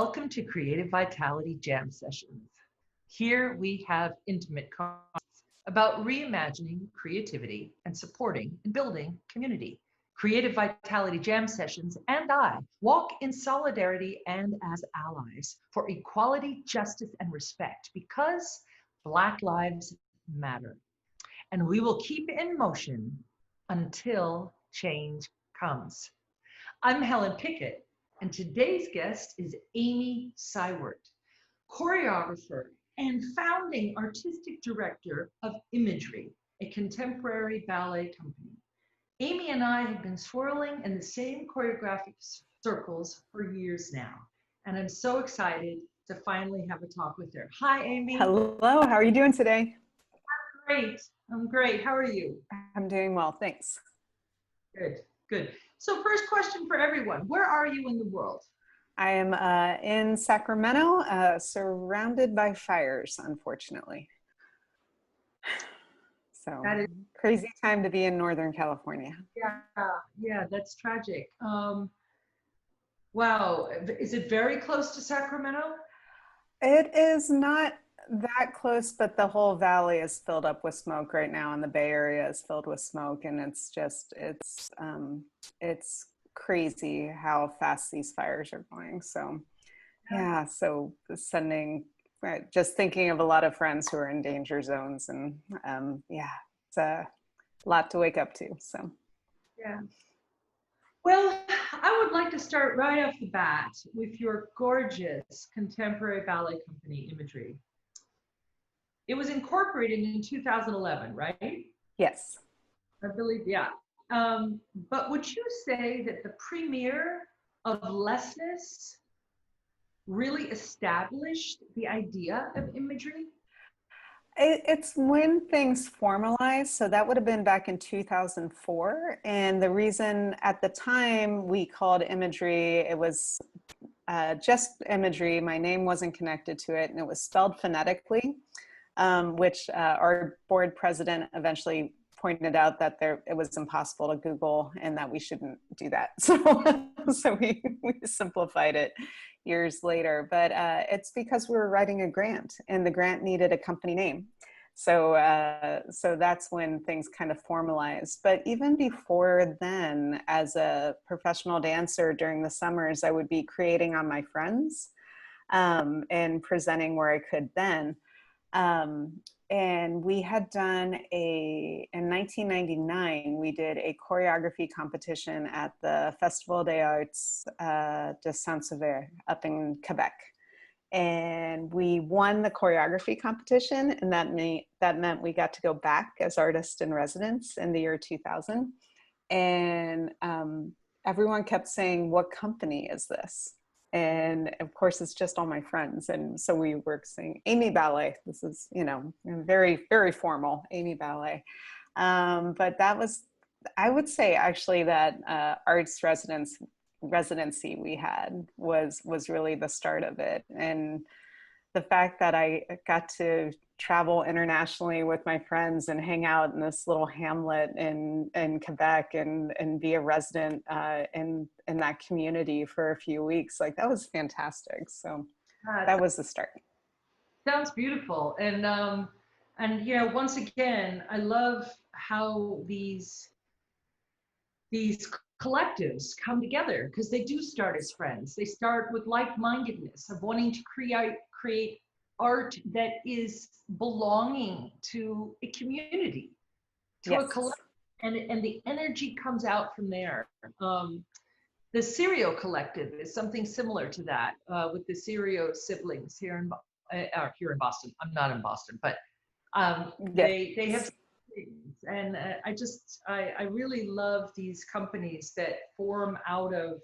Welcome to Creative Vitality Jam Sessions. Here we have intimate conversations about reimagining creativity and supporting and building community. Creative Vitality Jam Sessions and I walk in solidarity and as allies for equality, justice, and respect because Black lives matter. And we will keep in motion until change comes. I'm Helen Pickett, and today's guest is Amy Seiwert, choreographer and founding artistic director of Imagery, a contemporary ballet company. Amy and I have been swirling in the same choreographic circles for years now, and I'm so excited to finally have a talk with her. Hi, Amy. Hello, how are you doing today? Great. I'm great. How are you? I'm doing well, thanks. Good, good. So first question for everyone, where are you in the world? I am in Sacramento, surrounded by fires, unfortunately. So That is crazy time to be in Northern California. Yeah, that's tragic. Wow, is it very close to Sacramento? It is not that close, but the whole valley is filled up with smoke right now, and the Bay Area is filled with smoke, and it's crazy how fast these fires are going. So yeah, so just thinking of a lot of friends who are in danger zones, and yeah, it's a lot to wake up to. So yeah. Well, I would like to start right off the bat with your gorgeous contemporary ballet company, Imagery. It was incorporated in 2011, right? yes. I believe, yeah. But would you say that the premiere of Lessness really established the idea of Imagery? It's when things formalized. So that would have been back in 2004. And the reason at the time we called Imagery, it was just Imagery. My name wasn't connected to it, and it was spelled phonetically. Which our board president eventually pointed out that it was impossible to Google and that we shouldn't do that. So we simplified it years later. But it's because we were writing a grant, and the grant needed a company name. So that's when things kind of formalized. But even before then, as a professional dancer during the summers, I would be creating on my friends and presenting where I could then. And we had done in 1999, we did a choreography competition at the Festival des Arts de Saint-Seiwert up in Quebec. And we won the choreography competition, and that meant we got to go back as artists in residence in the year 2000. And everyone kept saying, "What company is this?" And of course, it's just all my friends. And so we were saying Amy Ballet. This is, very, very formal, Amy Ballet. But that was, I would say actually that arts residency we had was really the start of it. And the fact that I got to travel internationally with my friends and hang out in this little hamlet in Quebec and be a resident in that community for a few weeks, like that was fantastic. So that was the start. Sounds beautiful. And once again, I love how these collectives come together, because they do start as friends. They start with like-mindedness of wanting to create art that is belonging to a community, to a collective, and the energy comes out from there. The Cirio collective is something similar to that, with the Cirio siblings here in Boston. I'm not in Boston, but they have, and I really love these companies that form out of,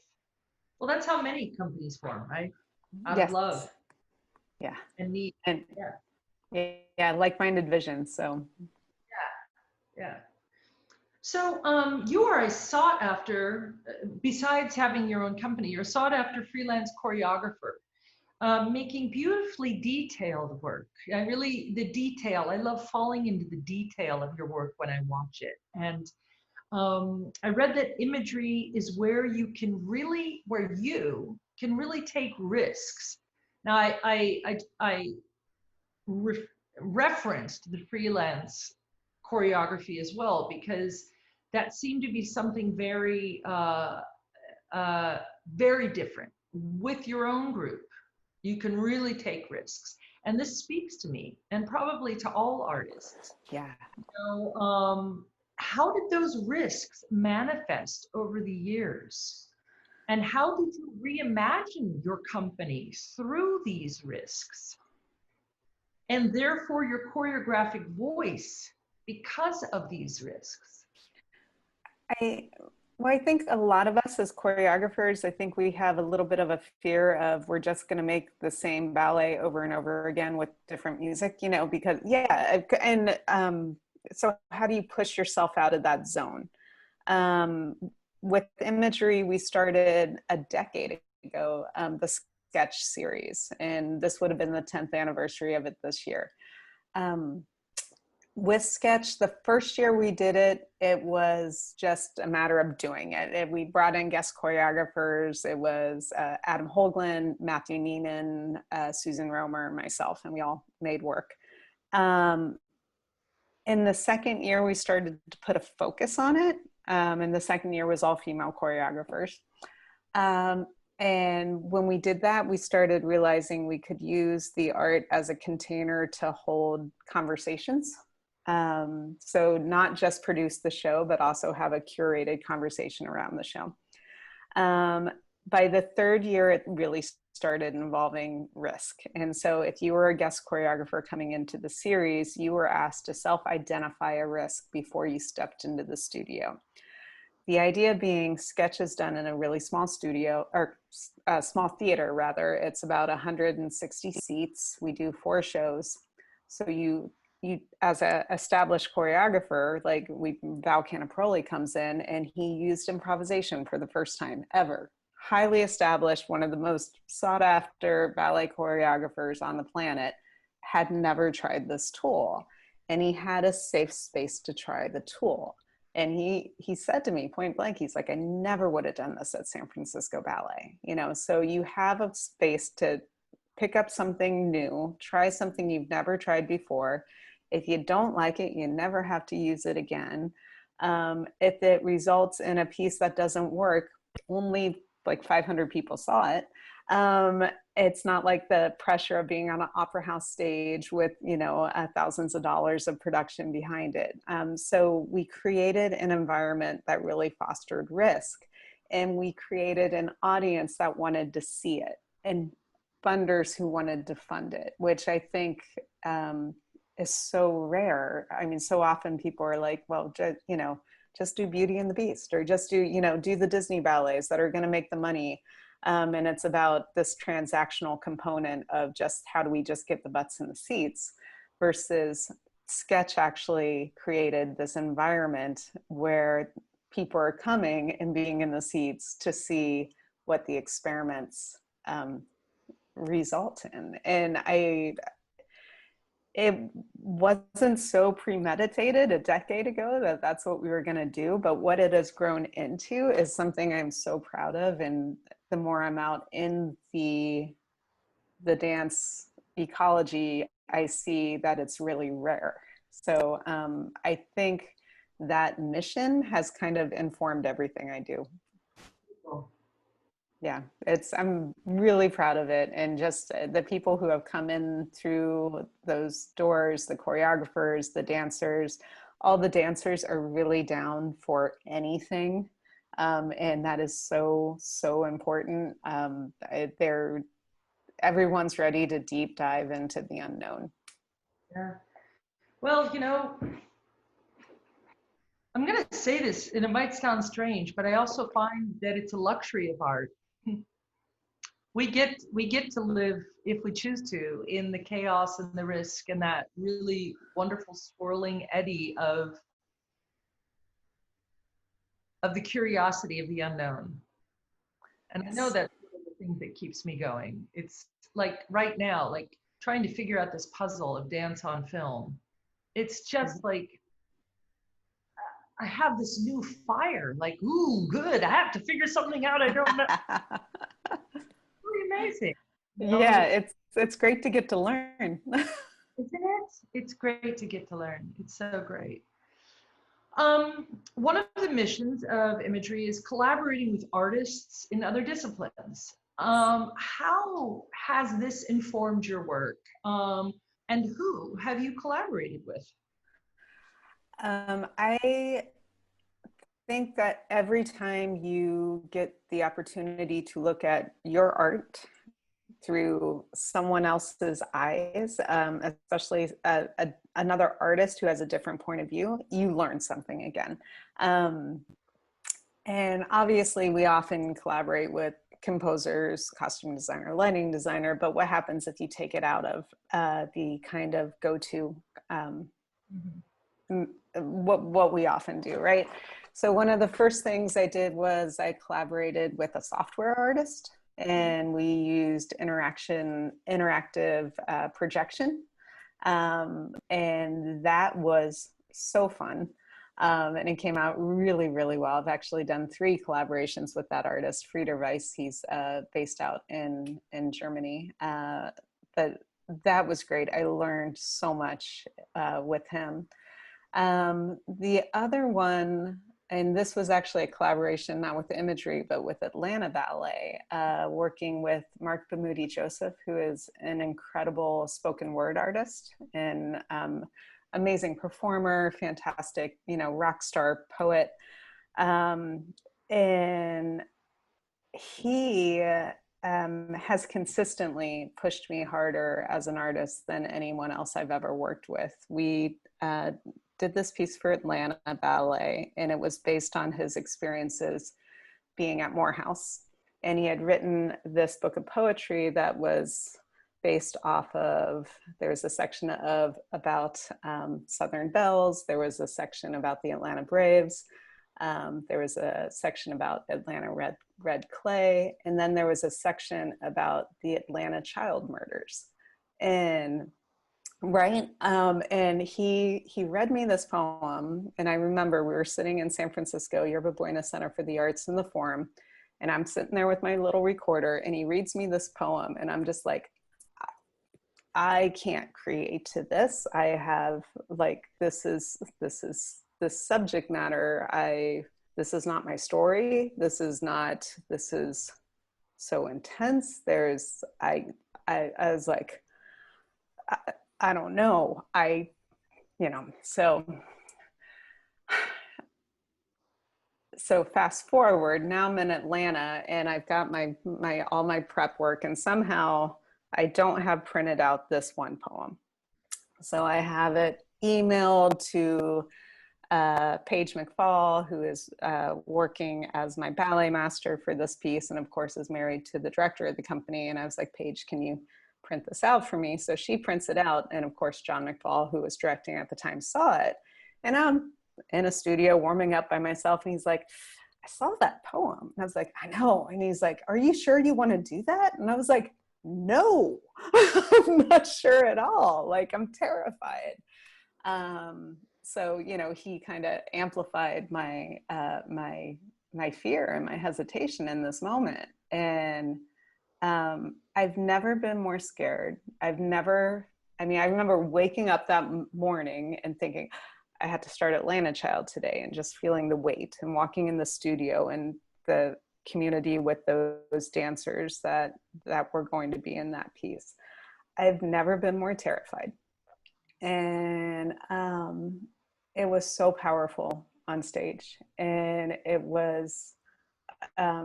well, that's how many companies form, right? Out of love. Yeah. And need. And yeah, like-minded vision. So yeah. So you are a sought after, besides having your own company, you're a sought after freelance choreographer, making beautifully detailed work. I love falling into the detail of your work when I watch it. And I read that Imagery is where you can really take risks. Now, referenced the freelance choreography as well, because that seemed to be something very, very different. With your own group, you can really take risks. And this speaks to me, and probably to all artists. Yeah. So, how did those risks manifest over the years? And how did you reimagine your company through these risks? And therefore your choreographic voice because of these risks? Well, I think a lot of us as choreographers, I think we have a little bit of a fear of we're just going to make the same ballet over and over again with different music, you know, because so how do you push yourself out of that zone? With Imagery, we started a decade ago, the sketch series, and this would have been the 10th anniversary of it this year. With sketch, the first year we did it, it was just a matter of doing it. We brought in guest choreographers. It was Adam Hoagland, Matthew Neenan, Susan Romer, myself, and we all made work. In the second year, we started to put a focus on it. And the second year was all female choreographers. And when we did that, we started realizing we could use the art as a container to hold conversations. So not just produce the show, but also have a curated conversation around the show. By the third year, it really started involving risk. And so if you were a guest choreographer coming into the series, you were asked to self-identify a risk before you stepped into the studio. The idea being sketch is done in a really small studio, or a small theater rather. It's about 160 seats. We do 4 shows. So you as an established choreographer, like Val Canaproli comes in and he used improvisation for the first time ever. Highly established, one of the most sought after ballet choreographers on the planet, had never tried this tool. And he had a safe space to try the tool. And he said to me point blank, he's like, I never would have done this at San Francisco Ballet. You know, so you have a space to pick up something new, try something you've never tried before. If you don't like it, you never have to use it again. If it results in a piece that doesn't work, only like 500 people saw it. It's not like the pressure of being on an opera house stage with, you know, thousands of dollars of production behind it. So we created an environment that really fostered risk, and we created an audience that wanted to see it, and funders who wanted to fund it, which I think is so rare. I mean, so often people are like, well, just do Beauty and the Beast, or just do the Disney ballets that are going to make the money. And it's about this transactional component of just how do we just get the butts in the seats, versus sketch actually created this environment where people are coming and being in the seats to see what the experiments result in. And it wasn't so premeditated a decade ago that that's what we were going to do, but what it has grown into is something I'm so proud of. And the more I'm out in the dance ecology, I see that it's really rare. So I think that mission has kind of informed everything I do. Yeah, I'm really proud of it. And just the people who have come in through those doors, the choreographers, the dancers, all the dancers are really down for anything. And that is so, so important. Everyone's ready to deep dive into the unknown. Yeah. Well, I'm going to say this, and it might sound strange, but I also find that it's a luxury of art. We get to live, if we choose to, in the chaos and the risk and that really wonderful swirling eddy of the curiosity of the unknown. And I know that's one of the things that keeps me going. It's like right now, like trying to figure out this puzzle of dance on film. It's just like, I have this new fire, like, ooh, good, I have to figure something out I don't know. amazing. Yeah, it's great to get to learn. Isn't it? It's great to get to learn. It's so great. One of the missions of Imagery is collaborating with artists in other disciplines. How has this informed your work? And who have you collaborated with? I think that every time you get the opportunity to look at your art through someone else's eyes, especially another artist who has a different point of view, you learn something again. And obviously we often collaborate with composers, costume designer, lighting designer, but what happens if you take it out of the kind of go-to, what we often do, right? So one of the first things I did was I collaborated with a software artist, and we used interactive projection. And that was so fun. And it came out really, really well. I've actually done 3 collaborations with that artist, Frieder Weiss. He's based out in Germany. But that was great. I learned so much with him. The other one, and this was actually a collaboration, not with Imagery, but with Atlanta Ballet, working with Mark Bamoudi Joseph, who is an incredible spoken word artist and amazing performer, fantastic, rock star poet. And he has consistently pushed me harder as an artist than anyone else I've ever worked with. We did this piece for Atlanta Ballet, and it was based on his experiences being at Morehouse. And he had written this book of poetry that was based off of, there's a section about Southern Belles, there was a section about the Atlanta Braves, there was a section about Atlanta Red Clay, and then there was a section about the Atlanta child murders. And and he read me this poem, and I remember we were sitting in San Francisco, Yerba Buena Center for the Arts in the Forum, and I'm sitting there with my little recorder, and he reads me this poem, and I'm just like, I can't create to this. I have this is this subject matter. This is not my story. This is so intense. I was like, I don't know. So fast forward, now I'm in Atlanta, and I've got all my prep work, and somehow I don't have printed out this one poem. So I have it emailed to Paige McFall, who is working as my ballet master for this piece, and of course is married to the director of the company. And I was like, Paige, can you print this out for me? So she prints it out, and of course John McFall, who was directing at the time, saw it. And I'm in a studio warming up by myself, and he's like, I saw that poem. And I was like, I know. And he's like, are you sure you want to do that? And I was like, no, I'm not sure at all. Like, I'm terrified. So, he kind of amplified my fear and my hesitation in this moment. And I've never been more scared. I remember waking up that morning and thinking, I had to start Atlanta Child today, and just feeling the weight, and walking in the studio and the community with those dancers that were going to be in that piece. I've never been more terrified. And it was so powerful on stage. And it was a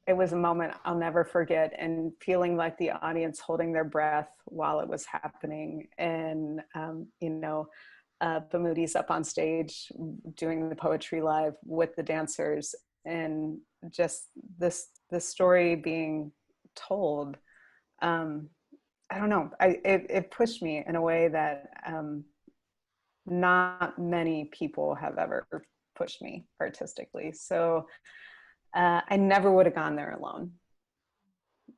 moment I'll never forget, and feeling like the audience holding their breath while it was happening. And, Bamoudi's up on stage doing the poetry live with the dancers, and just this story being told. I don't know, it pushed me in a way that not many people have ever pushed me artistically. So I never would have gone there alone.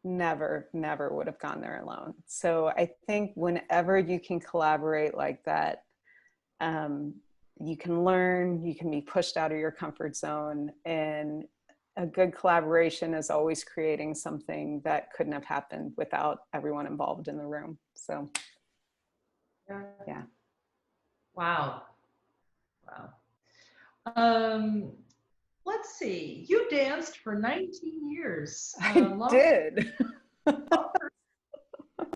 Never would have gone there alone. So I think whenever you can collaborate like that, you can learn, you can be pushed out of your comfort zone, and a good collaboration is always creating something that couldn't have happened without everyone involved in the room. So, yeah. Wow. Wow. Let's see. You danced for 19 years. I did.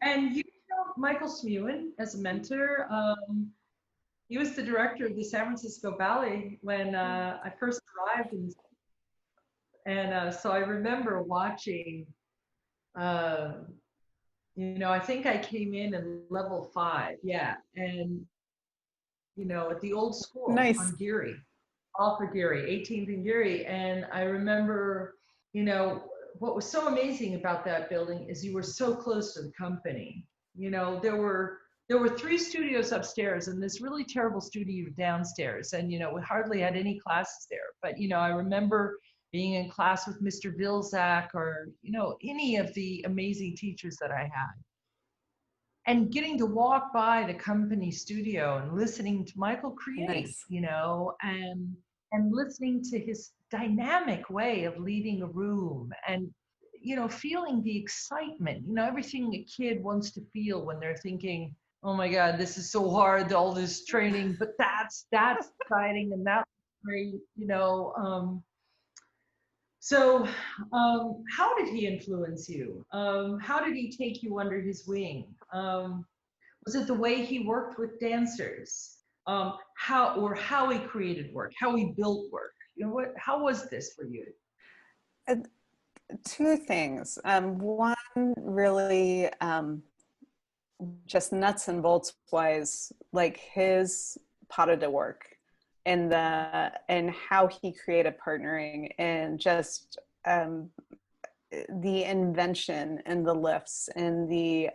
And you know Michael Smuin as a mentor. He was the director of the San Francisco Ballet when I first arrived, and so I remember watching. I think I came in level 5, yeah, and at the old school Nice. on Geary, all for Geary, 18th and Geary, and I remember, what was so amazing about that building is you were so close to the company. There were 3 studios upstairs and this really terrible studio downstairs, and we hardly had any classes there. But I remember being in class with Mr. Vilsack or any of the amazing teachers that I had, and getting to walk by the company studio and listening to Michael create, Nice. and listening to his dynamic way of leading a room, and feeling the excitement, everything a kid wants to feel when they're thinking, oh my God, this is so hard, all this training, but that's exciting and that's great. So how did he influence you? How did he take you under his wing? Was it the way he worked with dancers? How he created work, how he built work? How was this for you? 2 things. One, really just nuts and bolts wise, like his pas de work and how he created partnering, and just the invention and the lifts and the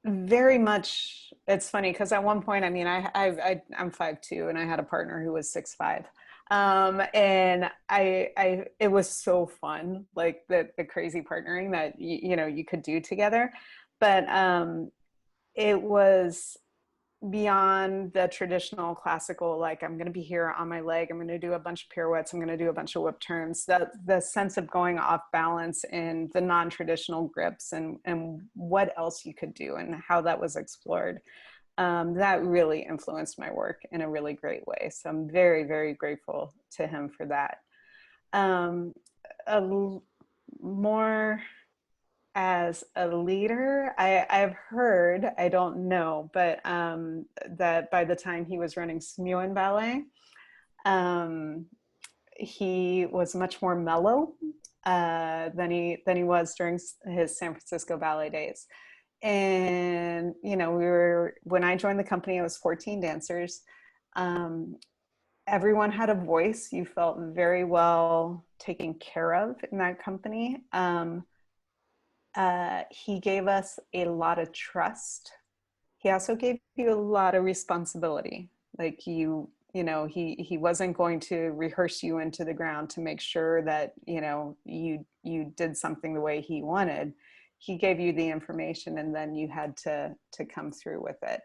very much. It's funny because at one point, I mean, I'm 5'2" and I had a partner who was 6'5". And it was so fun, like the crazy partnering that you could do together. But it was beyond the traditional classical, like I'm going to be here on my leg, I'm going to do a bunch of pirouettes, I'm going to do a bunch of whip turns. The sense of going off balance and the non-traditional grips and what else you could do and how that was explored. That really influenced my work in a really great way. So I'm very, very grateful to him for that. More as a leader, I've heard, I don't know, but that by the time he was running Smuin Ballet, he was much more mellow than he was during his San Francisco Ballet days. And when I joined the company, it was 14 dancers. Everyone had a voice. You felt very well taken care of in that company. He gave us a lot of trust. He also gave you a lot of responsibility. Like he wasn't going to rehearse you into the ground to make sure that you did something the way he wanted. He gave you the information and then you had to come through with it,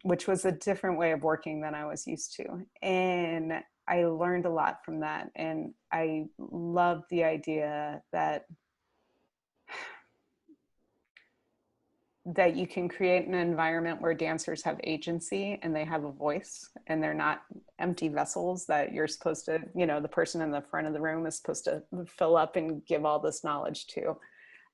which was a different way of working than I was used to. And I learned a lot from that. And I loved the idea that you can create an environment where dancers have agency and they have a voice and they're not empty vessels that you're supposed to, the person in the front of the room is supposed to fill up and give all this knowledge to.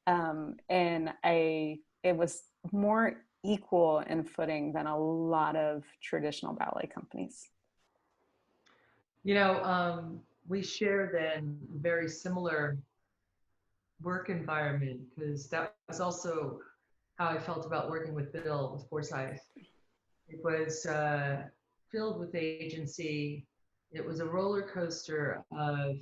And it was more equal in footing than a lot of traditional ballet companies. We share then very similar work environment, because that was also how I felt about working with Bill with Forsyth. It was filled with agency. It was a roller coaster of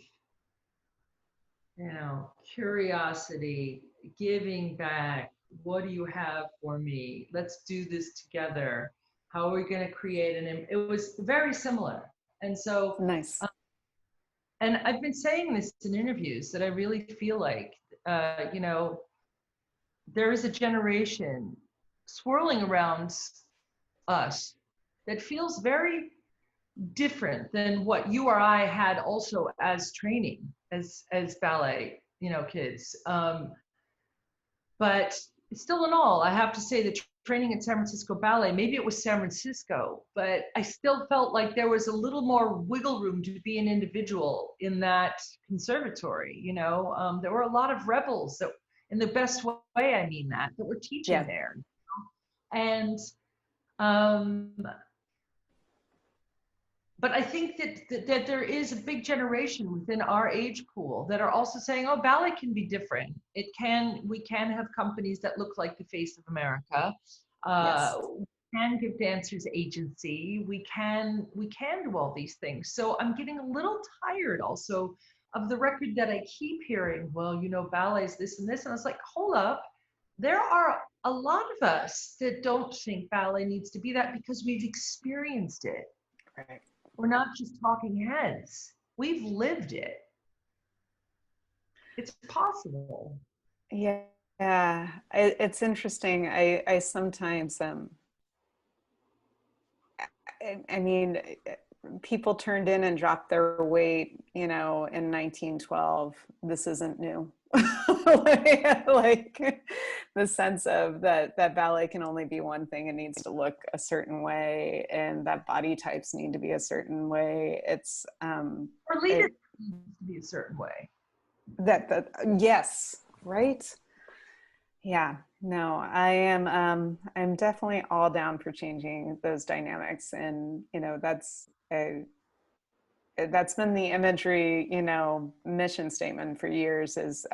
curiosity, giving back. What do you have for me? Let's do this together. How are we going to create it was very similar. And so nice. And I've been saying this in interviews that I really feel like there is a generation swirling around us that feels very different than what you or I had also as training as ballet, you know, kids. But still in all, I have to say the training at San Francisco Ballet, maybe it was San Francisco, but I still felt like there was a little more wiggle room to be an individual in that conservatory. You know, there were a lot of rebels that, in the best way, I mean that were teaching Yeah. there. And um, but I think that there is a big generation within our age pool that are also saying, oh, ballet can be different. We can have companies that look like the face of America. Yes. We can give dancers agency. We can do all these things. So I'm getting a little tired also of the record that I keep hearing, well, you know, ballet's this and this. And I was like, hold up. There are a lot of us that don't think ballet needs to be that because we've experienced it. Right. We're not just talking heads. We've lived it. It's possible. Yeah. It's interesting. I sometimes, I mean, people turned in and dropped their weight, you know, in 1912. This isn't new. like the sense of that ballet can only be one thing. It needs to look a certain way, and that body types need to be a certain way. It's Or leadership needs to be a certain way. that yes, right. Yeah, no, I'm definitely all down for changing those dynamics, and you know that's been the Imagery, you know, mission statement for years, is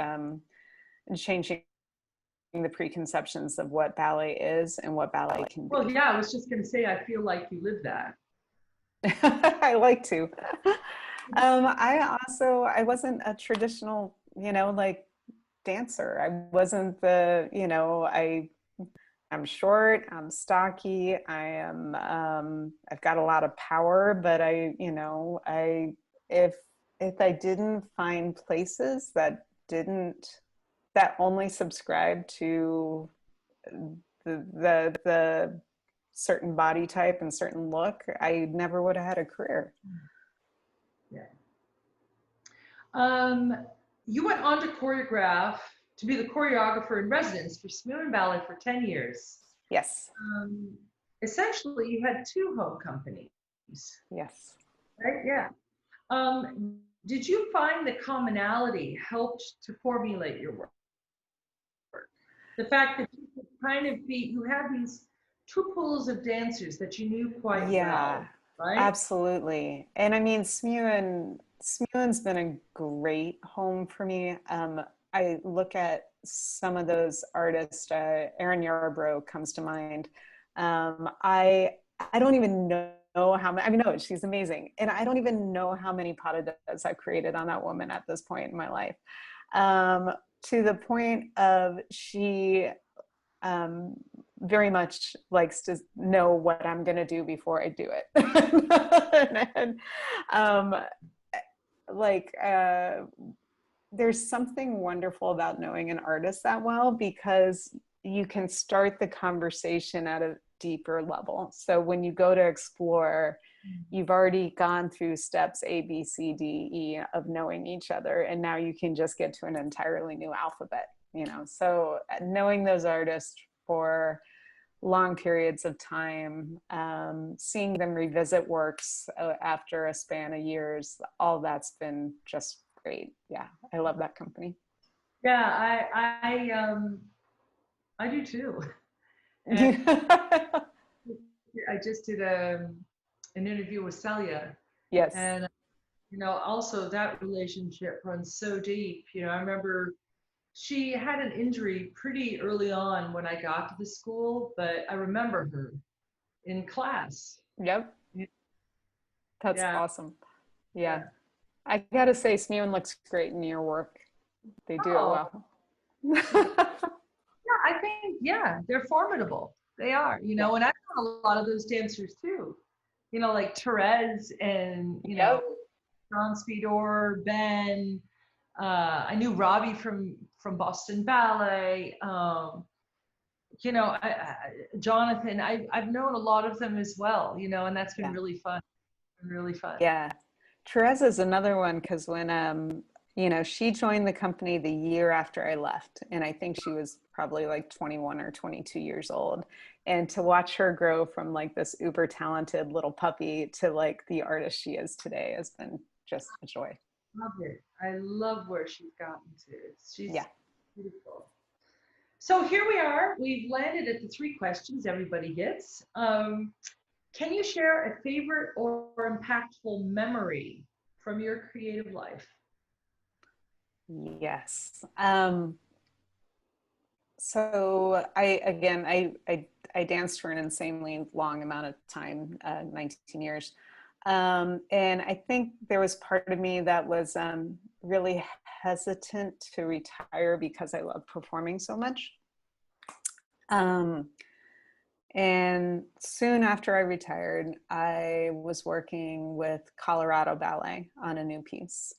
changing the preconceptions of what ballet is and what ballet can be. Well, yeah, I was just going to say, I feel like you live that. I like to. I wasn't a traditional, you know, like dancer. I wasn't the, you know, I'm short, I'm stocky, I've got a lot of power, but if I didn't find places that only subscribe to the certain body type and certain look, I never would have had a career. Yeah. You went on to choreograph, to be the choreographer in residence for Seiwert Ballet for 10 years. Yes. Essentially, you had two home companies. Yes. Right? Yeah. Did you find the commonality helped to formulate your work? The fact that you could kind of you had these two pools of dancers that you knew quite well, right? Absolutely. And I mean, Seiwert's been a great home for me. I look at some of those artists, Erin Yarbrough comes to mind. I don't even know how many, I mean, no, she's amazing. And I don't even know how many pas de deux I've created on that woman at this point in my life. To the point of she very much likes to know what I'm going to do before I do it. There's something wonderful about knowing an artist that well, because you can start the conversation at a deeper level. So when you go to explore, you've already gone through steps A, B, C, D, E of knowing each other. And now you can just get to an entirely new alphabet, you know? So knowing those artists for long periods of time, seeing them revisit works after a span of years, all that's been just great. Yeah, I love that company. Yeah, I do too. And I just did an interview with Celia. Yes. And you know, also that relationship runs so deep. You know, I remember she had an injury pretty early on when I got to the school, but I remember her in class. Yep. That's awesome. Yeah. Yeah. I gotta say, Seiwert looks great in your work. They do it well. Yeah, I think, they're formidable. They are, you know, and I've done a lot of those dancers too. You know, like Therese and, you know, John Speedor, Ben. I knew Robbie from Boston Ballet. You know, Jonathan. I've known a lot of them as well. You know, and that's been really fun. Really fun. Yeah. Teresa is another one because when you know, she joined the company the year after I left, and I think she was probably like 21 or 22 years old. And to watch her grow from like this uber talented little puppy to like the artist she is today has been just a joy. Love it. I love where she's gotten to. She's Yeah. beautiful. So here we are. We've landed at the 3 questions everybody gets. Can you share a favorite or impactful memory from your creative life? Yes. So I danced for an insanely long amount of time, 19 years. And I think there was part of me that was really hesitant to retire because I love performing so much. And soon after I retired, I was working with Colorado Ballet on a new piece,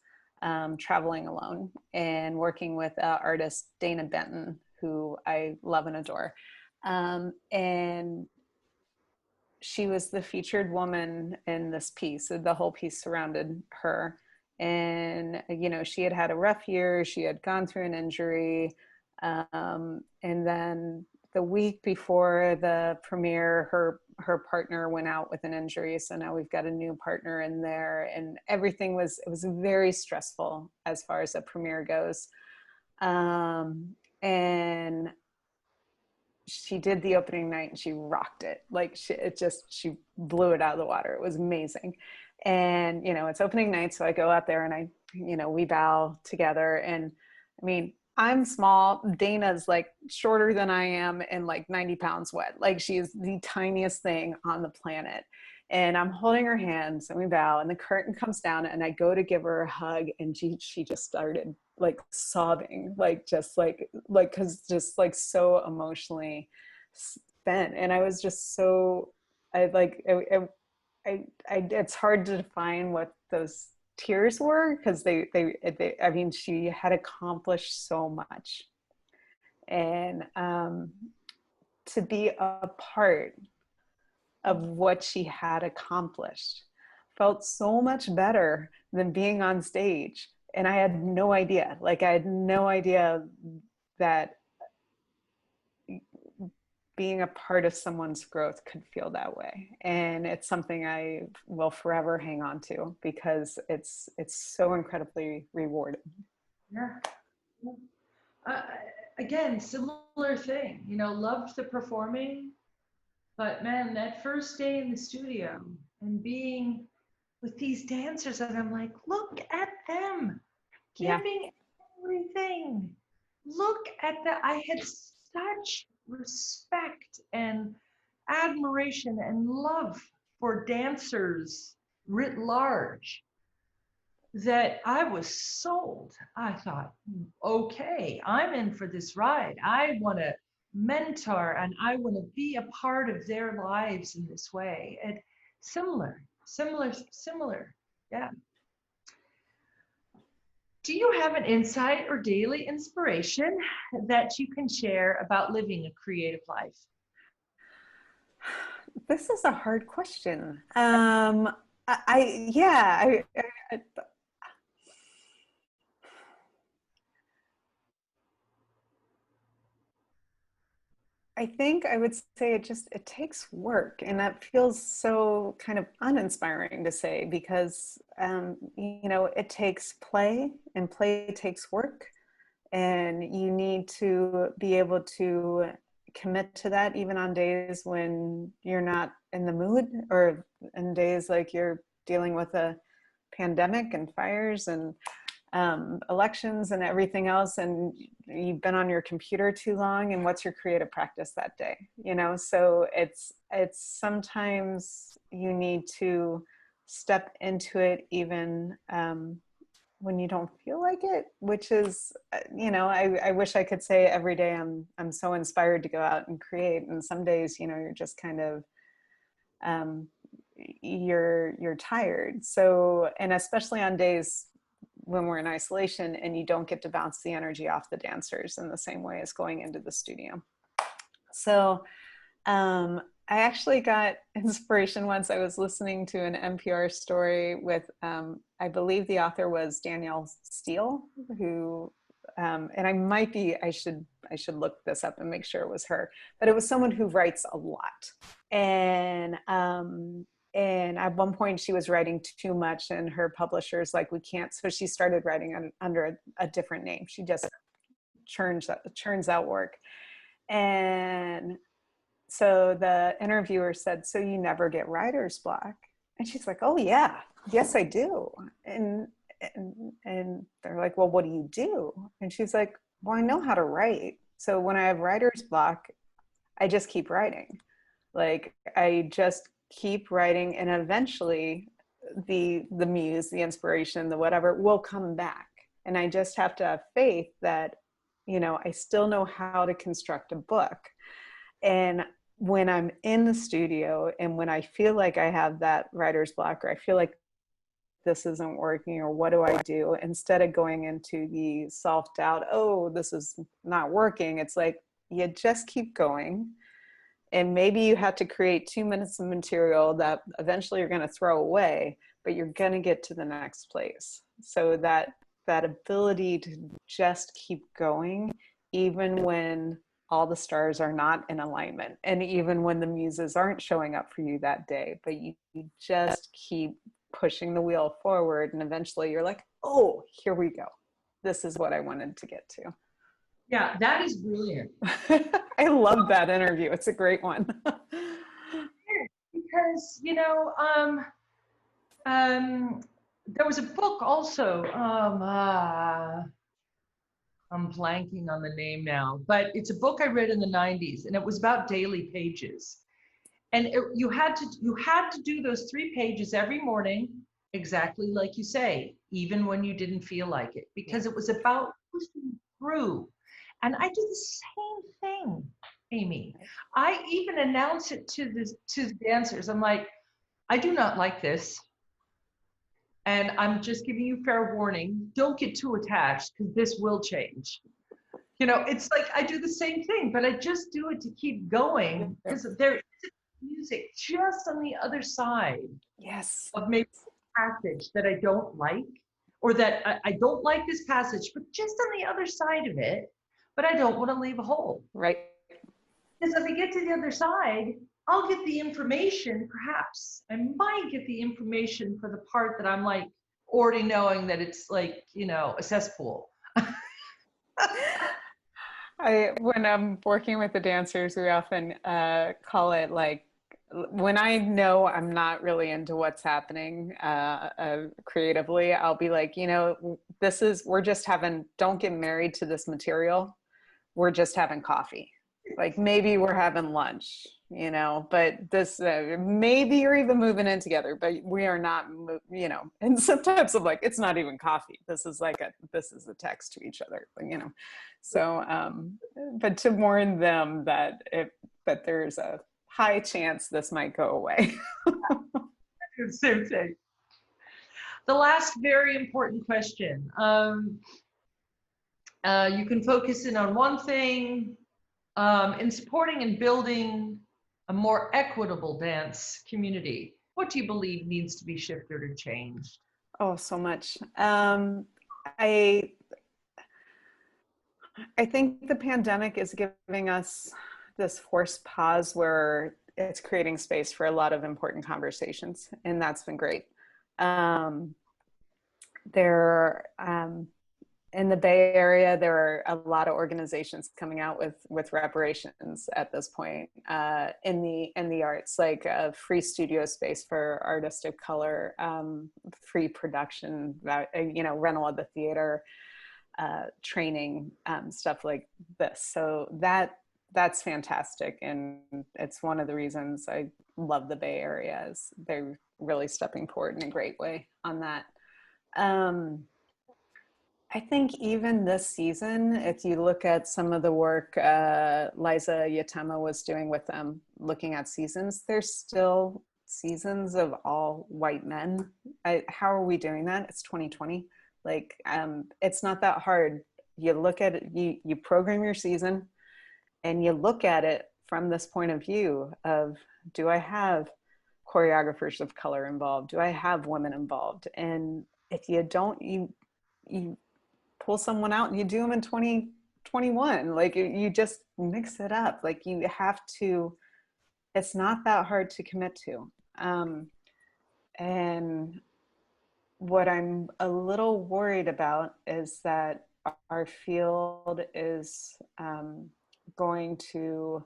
traveling alone and working with artist Dana Benton, who I love and adore. And she was the featured woman in this piece. The whole piece surrounded her. And, you know, she had had a rough year. She had gone through an injury. And then the week before the premiere, her partner went out with an injury. So now we've got a new partner in there, and everything it was very stressful as far as the premiere goes. And she did the opening night and she rocked it. Like she blew it out of the water. It was amazing. And, you know, it's opening night. So I go out there and we bow together. And I mean, I'm small. Dana's like shorter than I am and like 90 pounds wet. Like she is the tiniest thing on the planet. And I'm holding her hands and we bow and the curtain comes down and I go to give her a hug and she just started like sobbing, cause just like so emotionally spent. And I was just so, it's hard to define what those tears were because I mean, she had accomplished so much. And to be a part of what she had accomplished felt so much better than being on stage. And I had no idea, that being a part of someone's growth could feel that way. And it's something I will forever hang on to because it's so incredibly rewarding. Yeah. Uh, Again, similar thing, you know, loved the performing, but man, that first day in the studio and being with these dancers, and I'm like, look at them Yeah. giving everything. Look at that. I had such respect and admiration and love for dancers writ large that I was sold. I thought, okay, I'm in for this ride. I want to mentor and I want to be a part of their lives in this way. And similar. Yeah. Do you have an insight or daily inspiration that you can share about living a creative life? This is a hard question. I think I would say it takes work, and that feels so kind of uninspiring to say because you know, it takes play and play takes work, and you need to be able to commit to that even on days when you're not in the mood or in days like you're dealing with a pandemic and fires and elections and everything else, and you've been on your computer too long, and what's your creative practice that day, you know? So it's sometimes you need to step into it even when you don't feel like it, which is, you know, I wish I could say every day I'm so inspired to go out and create, and some days, you know, you're just kind of you're tired. So, and especially on days when we're in isolation and you don't get to bounce the energy off the dancers in the same way as going into the studio. So I actually got inspiration once. I was listening to an NPR story with, I believe the author was Danielle Steele, who, and I might be, I should look this up and make sure it was her, but it was someone who writes a lot. And at one point she was writing too much and her publisher's like, we can't, so she started writing under a different name. She just churns out work. And so the interviewer said, so you never get writer's block? And she's like, oh yeah, yes I do. And they're like, well, what do you do? And she's like, well, I know how to write. So when I have writer's block, I just keep writing. Like I just keep writing, and eventually the muse, the inspiration, the whatever will come back. And I just have to have faith that, you know, I still know how to construct a book. And when I'm in the studio and when I feel like I have that writer's block, or I feel like this isn't working, or what do I do? Instead of going into the self-doubt, oh, this is not working, it's like, you just keep going. And maybe you have to create 2 minutes of material that eventually you're going to throw away, but you're going to get to the next place. So that ability to just keep going, even when all the stars are not in alignment, and even when the muses aren't showing up for you that day, but you just keep pushing the wheel forward, and eventually you're like, oh, here we go. This is what I wanted to get to. Yeah, that is brilliant. I love that interview. It's a great one. Because, you know, there was a book also, I'm blanking on the name now, but it's a book I read in the 90s, and it was about daily pages. And you had to do those 3 pages every morning, exactly like you say, even when you didn't feel like it, because it was about pushing through. And I do the same thing, Amy. I even announce it to the dancers. I'm like, I do not like this. And I'm just giving you fair warning. Don't get too attached, because this will change. You know, it's like I do the same thing, but I just do it to keep going, because there is music just on the other side. Yes. Of maybe a passage that I don't like, or that I don't like this passage, but just on the other side of it, but I don't want to leave a hole. Right. Because if I get to the other side, I'll get the information, perhaps. I might get the information for the part that I'm like already knowing that it's like, you know, a cesspool. When I'm working with the dancers, we often call it like, when I know I'm not really into what's happening creatively, I'll be like, you know, we're just don't get married to this material. We're just having coffee. Like maybe we're having lunch, you know, but this, maybe you're even moving in together, but we are not, you know, and sometimes I'm like, it's not even coffee. This is a text to each other, you know? So, but to warn them that there's a high chance this might go away. Same thing. The last very important question. You can focus in on one thing, in supporting and building a more equitable dance community. What do you believe needs to be shifted or changed? Oh, so much. I think the pandemic is giving us this forced pause where it's creating space for a lot of important conversations, and that's been great. In the Bay Area, there are a lot of organizations coming out with reparations at this point in the arts, like a free studio space for artists of color, free production, you know, rental of the theater, training, stuff like this. So that's fantastic, and it's one of the reasons I love the Bay Area, is they're really stepping forward in a great way on that. I think even this season, if you look at some of the work Liza Yatema was doing with them, looking at seasons, there's still seasons of all white men. How are we doing that? It's 2020. Like, it's not that hard. You look at it, you program your season, and you look at it from this point of view of, do I have choreographers of color involved? Do I have women involved? And if you don't, you pull someone out and you do them in 2021. Like you just mix it up. Like you have to, it's not that hard to commit to. And what I'm a little worried about is that our field is going to,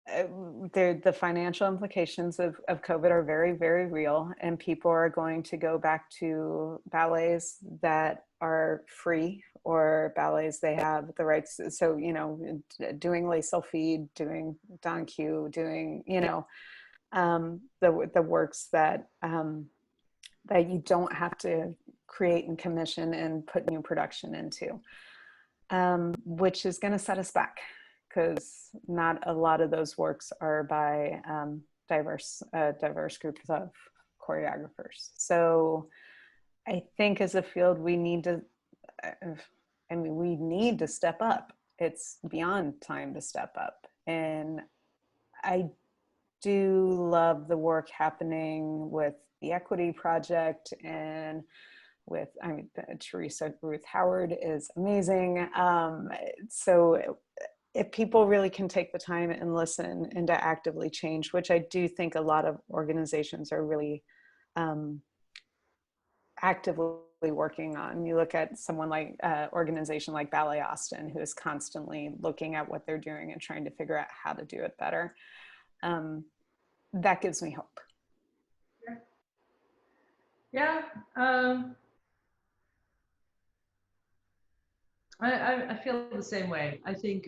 the financial implications of COVID are very, very real, and people are going to go back to ballets that are free or ballets they have the rights. So, you know, doing Les Sylphides, doing Don Q, doing, you know, the works that that you don't have to create and commission and put new production into, which is going to set us back, because not a lot of those works are by diverse groups of choreographers. So I think as a field, we need to, we need to step up. It's beyond time to step up. And I do love the work happening with the Equity Project, and with, I mean, Teresa Ruth Howard is amazing. So if people really can take the time and listen and to actively change, which I do think a lot of organizations are really actively working on. You look at someone like organization like Ballet Austin, who is constantly looking at what they're doing and trying to figure out how to do it better. That gives me hope. Yeah. I feel the same way. I think,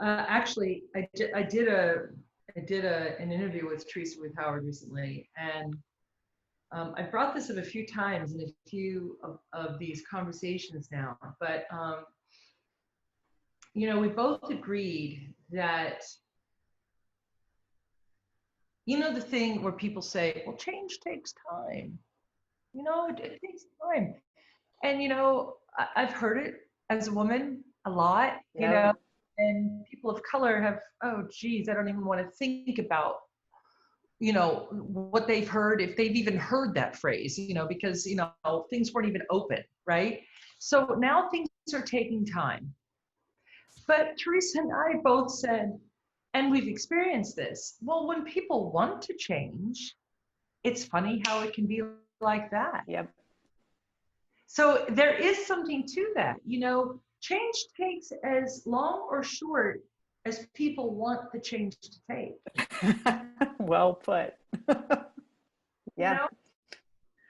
actually, I did an interview with Teresa Ruth Howard recently, and I brought this up a few times in a few of these conversations now, but you know, we both agreed that, you know, the thing where people say, well, change takes time. You know, it takes time. And, you know, I've heard it as a woman a lot, you know, and people of color have, oh, geez, I don't even want to think about, you know, what they've heard, if they've even heard that phrase, you know, because, you know, things weren't even open, right? So now things are taking time. But Teresa and I both said, and we've experienced this, well, when people want to change, it's funny how it can be like that. Yep. So there is something to that, you know, change takes as long or short as people want the change to take. Well put. Yeah. You know?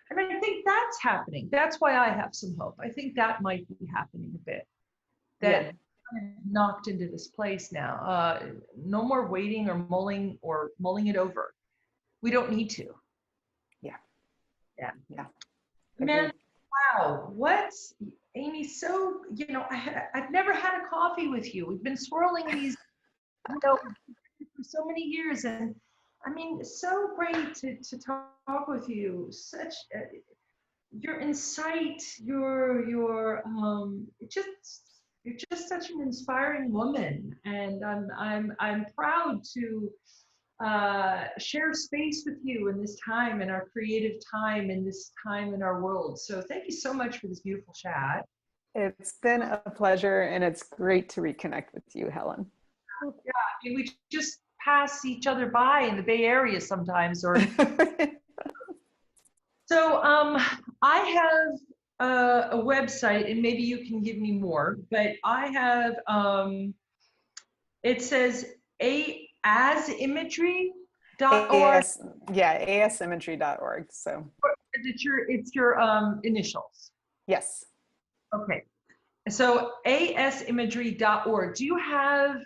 And I think that's happening. That's why I have some hope. I think that might be happening a bit. That kind of knocked into this place now. No more waiting or mulling it over. We don't need to. Yeah. Yeah. Yeah. Man, wow. What's Amy? So, you know, I've never had a coffee with you. We've been swirling these, you know, for so many years, and I mean, so great to talk with you. Such your insight, you're just such an inspiring woman, and I'm proud to share space with you in this time, in our creative time, in this time in our world. So thank you so much for this beautiful chat. It's been a pleasure, and it's great to reconnect with you, Helen. Yeah, I mean, we just pass each other by in the Bay Area sometimes, or so I have a website, and maybe you can give me more, but I have it says asimagery.org. asimagery.org. So it's your initials. Yes. Okay. So asimagery.org. Do you have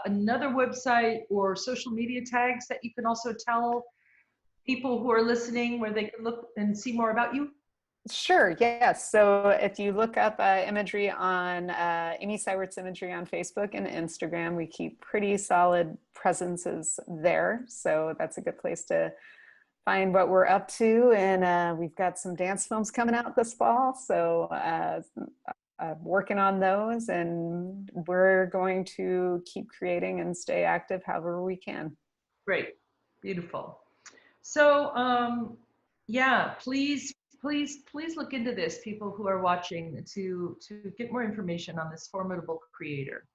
another website or social media tags that you can also tell people who are listening where they can look and see more about you? Sure, yes. So if you look up imagery on Amy Seiwert's Imagery on Facebook and Instagram, we keep pretty solid presences there. So that's a good place to find what we're up to. And we've got some dance films coming out this fall. So working on those, and we're going to keep creating and stay active however we can. Great, beautiful. So yeah, please look into this, people who are watching, to get more information on this formidable creator.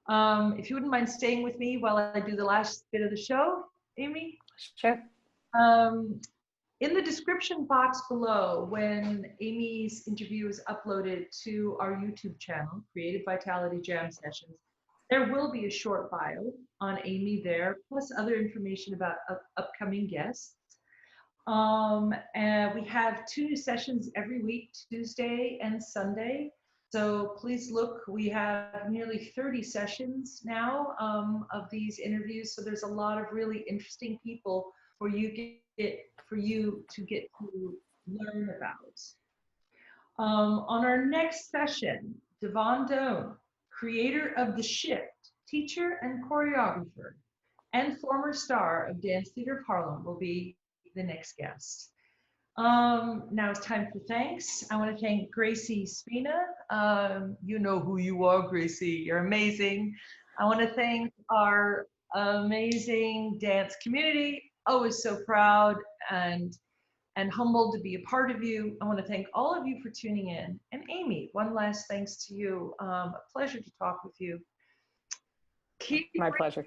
If you wouldn't mind staying with me while I do the last bit of the show, Amy. Sure. In the description box below, when Amy's interview is uploaded to our YouTube channel, Creative Vitality Jam Sessions, there will be a short bio on Amy there, plus other information about upcoming guests. And we have 2 sessions every week, Tuesday and Sunday. So please look, we have nearly 30 sessions now of these interviews. So there's a lot of really interesting people for you to get to learn about. On our next session, Doane, creator of The Shift, teacher and choreographer, and former star of Dance Theater of Harlem, will be the next guest. Now it's time for thanks. I want to thank Gracie Spina. You know who you are, Gracie. You're amazing. I want to thank our amazing dance community. Always so proud and humbled to be a part of you. I want to thank all of you for tuning in. And Amy, one last thanks to you. A pleasure to talk with you. Keep My pleasure.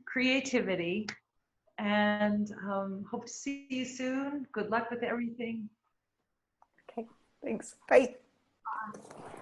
Creativity, and hope to see you soon. Good luck with everything. Okay, thanks. Bye. Bye.